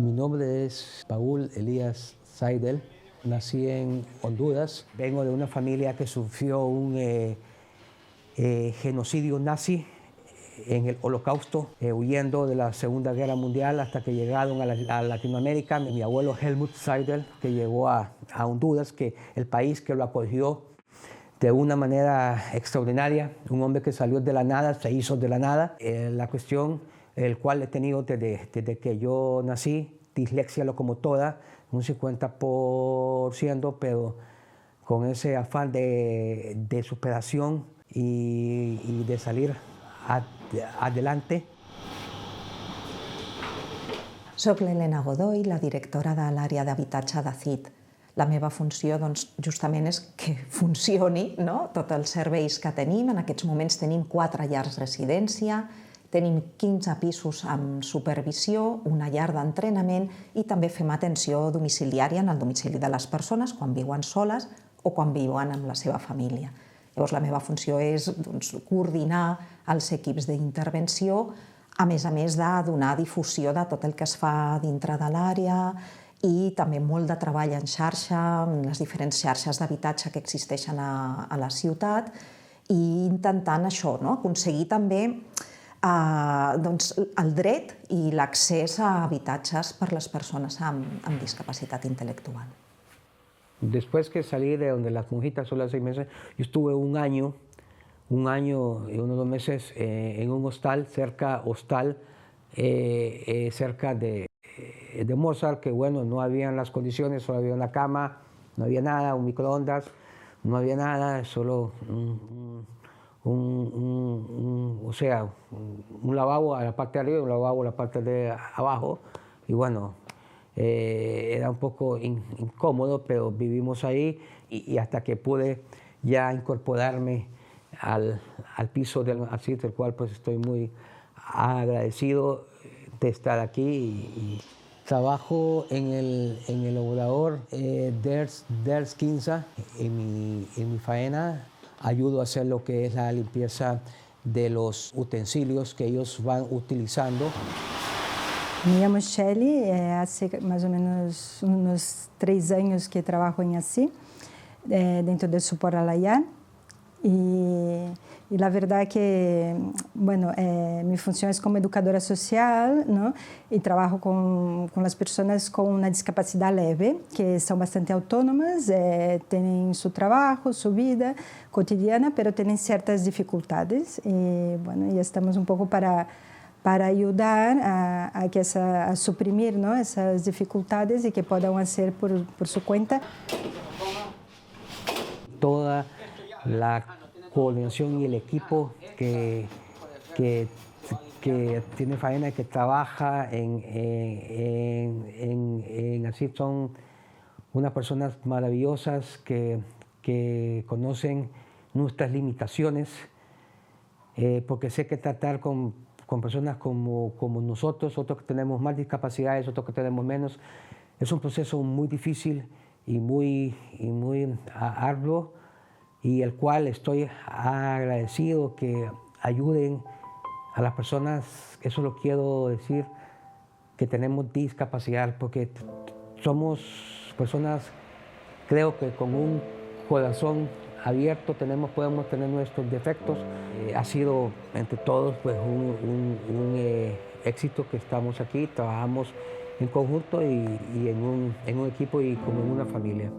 Mi nombre es Paul Elías Seidel. Nací en Honduras. Vengo de una familia que sufrió un genocidio nazi en el Holocausto, huyendo de la Segunda Guerra Mundial hasta que llegaron a Latinoamérica. Mi abuelo Helmut Seidel, que llegó a Honduras, que el país que lo acogió de una manera extraordinaria, un hombre que salió de la nada, se hizo de la nada. La cuestión, el cual he tenido desde que yo nací, dislexia locomotora, un 50%, pero con ese afán de superación y de salir adelante. Soc l'Helena Godoy, la directora de l'àrea d'habitatge de CIT. La meva funció justament és que funcioni tots els serveis que tenim. En aquests moments tenim 4 llars residència, tenim 15 pisos amb supervisió, una llar d'entrenament i també fem atenció domiciliària en el domicili de les persones quan viuen soles o quan viuen amb la seva família. Llavors, la meva funció és coordinar els equips d'intervenció, a més de donar difusió de tot el que es fa dintre de l'àrea i també molt de treball en xarxa, en les diferents xarxes d'habitatge que existeixen a la ciutat i intentant això, aconseguir també el dret i l'accés a habitatges per les persones amb discapacitat intel·lectual. Después que salí de donde las monjitas solo 6 meses, yo estuve un año y unos 2 meses en un hostal cerca de Mozart, que bueno, no habían las condiciones, solo había una cama, no había nada, un microondas, no había nada, solo un lavabo a la parte de arriba y un lavabo a la parte de abajo, y bueno, era un poco incómodo, pero vivimos ahí y hasta que pude ya incorporarme al piso del cual pues estoy muy agradecido de estar aquí. Y trabajo en el obrador DERS 15 en mi faena. Ayudo a hacer lo que es la limpieza de los utensilios que ellos van utilizando. Me llamo Shelly, hace más o menos unos 3 años que trabajo en así, dentro del Support a la llar. Y la verdad que, bueno, mi función es como educadora social, ¿no? Y trabajo con las personas con una discapacidad leve, que son bastante autónomas, tienen su trabajo, su vida cotidiana, pero tienen ciertas dificultades. Y bueno, ya estamos un poco para ayudar a suprimir, ¿no?, esas dificultades y que puedan hacer por su cuenta. Toda la coordinación y el equipo que tiene faena, que trabaja en así, son unas personas maravillosas que conocen nuestras limitaciones, porque sé que tratar con personas como nosotros, otros que tenemos más discapacidades, otros que tenemos menos, es un proceso muy difícil y muy arduo, y el cual estoy agradecido que ayuden a las personas, eso lo quiero decir, que tenemos discapacidad, porque somos personas, creo que con un corazón abierto, podemos tener nuestros defectos. Ha sido entre todos pues un éxito que estamos aquí, trabajamos en conjunto y en un equipo y como en una familia.